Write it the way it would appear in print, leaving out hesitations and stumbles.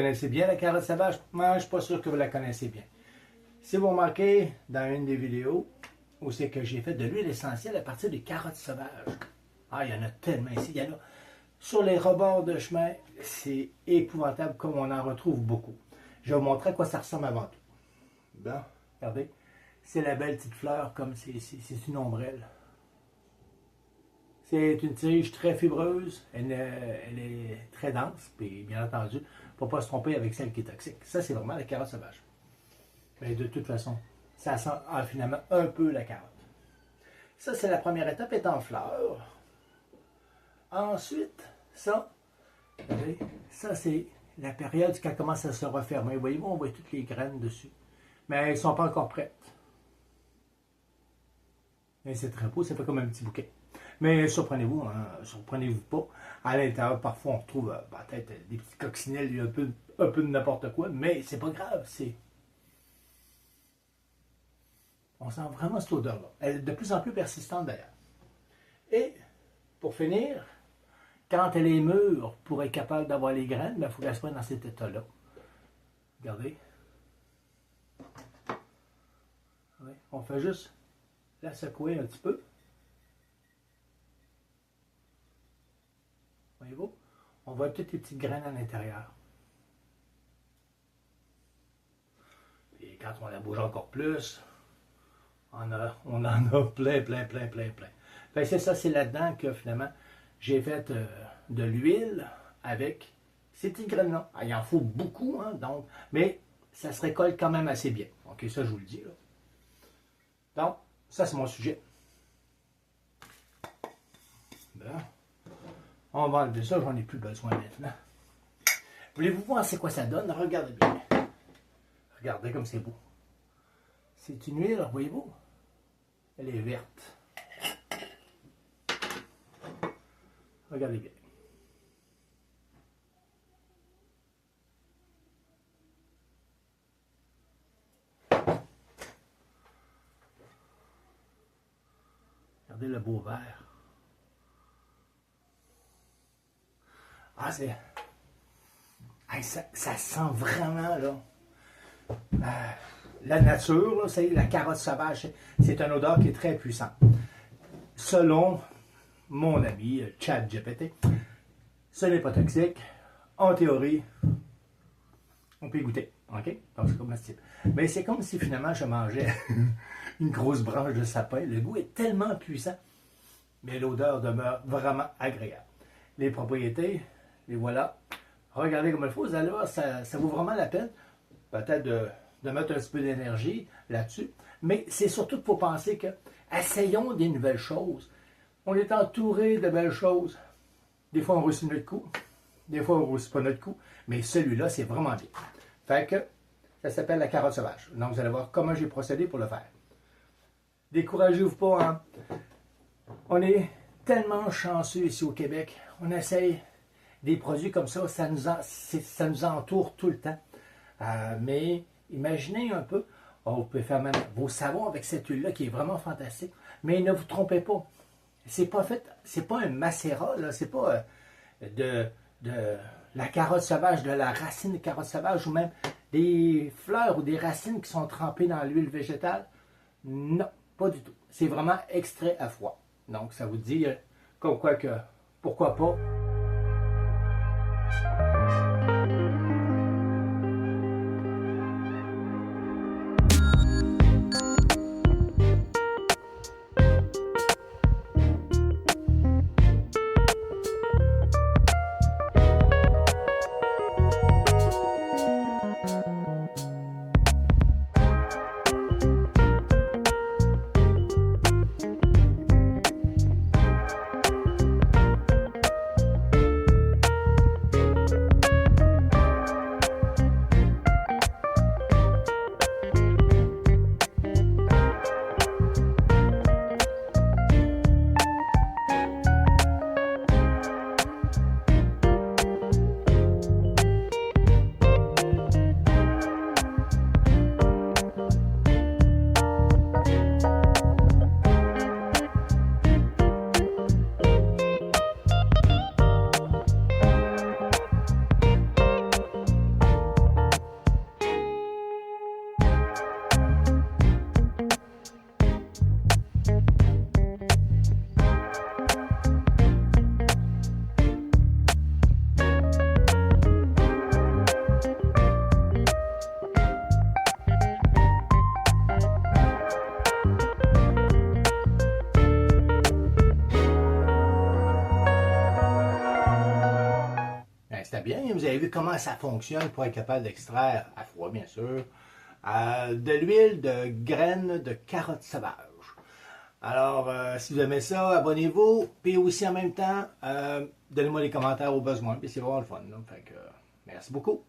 connaissez bien la carotte sauvage? Moi, je ne suis pas sûr que vous la connaissez bien. Si vous remarquez dans une des vidéos où c'est que j'ai fait de l'huile essentielle à partir des carottes sauvages. Ah, il y en a tellement ici. Il y en a sur les rebords de chemin. C'est épouvantable comme on en retrouve beaucoup. Je vais vous montrer à quoi ça ressemble avant tout. Bon, regardez. C'est la belle petite fleur comme c'est une ombrelle. C'est une tige très fibreuse, elle est très dense, puis bien entendu, il ne faut pas se tromper avec celle qui est toxique. Ça, c'est vraiment la carotte sauvage. Mais de toute façon, ça sent finalement un peu la carotte. Ça, c'est la première étape, est en fleur. Ensuite, ça, vous voyez, ça c'est la période quand elle commence à se refermer. Voyez-vous, on voit toutes les graines dessus. Mais elles ne sont pas encore prêtes. Mais c'est très beau, c'est pas comme un petit bouquet. Mais surprenez-vous, hein, surprenez-vous pas. À l'intérieur, parfois, on retrouve peut-être des petites coccinelles, un peu de n'importe quoi, mais c'est pas grave, on sent vraiment cette odeur-là. Elle est de plus en plus persistante d'ailleurs. Et, pour finir, quand elle est mûre, pour être capable d'avoir les graines, il faut qu'elle soit dans cet état-là. Regardez. Oui, on fait juste la secouer un petit peu. Voyez-vous? On voit toutes les petites graines à l'intérieur. Et quand on la bouge encore plus, on en a plein. Fait que c'est ça, c'est là-dedans que finalement, j'ai fait de l'huile avec ces petites graines-là. Il en faut beaucoup, hein, donc, mais ça se récolte quand même assez bien. OK, ça, je vous le dis. Là. Donc, ça, c'est mon sujet. Bon. On va enlever ça, j'en ai plus besoin maintenant. Voulez-vous voir c'est quoi ça donne? Regardez bien. Regardez comme c'est beau. C'est une huile, voyez-vous? Elle est verte. Regardez bien. Regardez le beau vert. Ah, c'est... Hey, ça sent vraiment, là... la nature, là, c'est la carotte sauvage, c'est une odeur qui est très puissante. Selon mon ami ChatGPT, ce n'est pas toxique. En théorie, on peut y goûter. OK? Donc, c'est comestible. Mais c'est comme si finalement je mangeais une grosse branche de sapin. Le goût est tellement puissant, mais l'odeur demeure vraiment agréable. Les propriétés, les voilà. Regardez comme il faut. Vous allez voir, ça vaut vraiment la peine. Peut-être de mettre un petit peu d'énergie là-dessus. Mais c'est surtout pour penser que essayons des nouvelles choses. On est entouré de belles choses. Des fois, on réussit notre coup. Des fois, on ne réussit pas notre coup. Mais celui-là, c'est vraiment bien. Fait que ça s'appelle la carotte sauvage. Donc, vous allez voir comment j'ai procédé pour le faire. Découragez-vous pas. Hein? On est tellement chanceux ici au Québec. On essaye des produits comme ça. Ça nous entoure tout le temps. Mais imaginez un peu, vous pouvez faire même vos savons avec cette huile-là qui est vraiment fantastique. Mais ne vous trompez pas, c'est pas fait, c'est pas un macérat, là, c'est pas de la carotte sauvage, de la racine de carotte sauvage ou même des fleurs ou des racines qui sont trempées dans l'huile végétale. Non, pas du tout. C'est vraiment extrait à froid. Donc ça vous dit comme quoi que pourquoi pas. vous avez vu comment ça fonctionne pour être capable d'extraire, à froid bien sûr, de l'huile de graines de carottes sauvages. Alors, si vous aimez ça, abonnez-vous. Puis aussi en même temps, donnez-moi des commentaires au besoin. Puis c'est vraiment le fun. Fait que, merci beaucoup.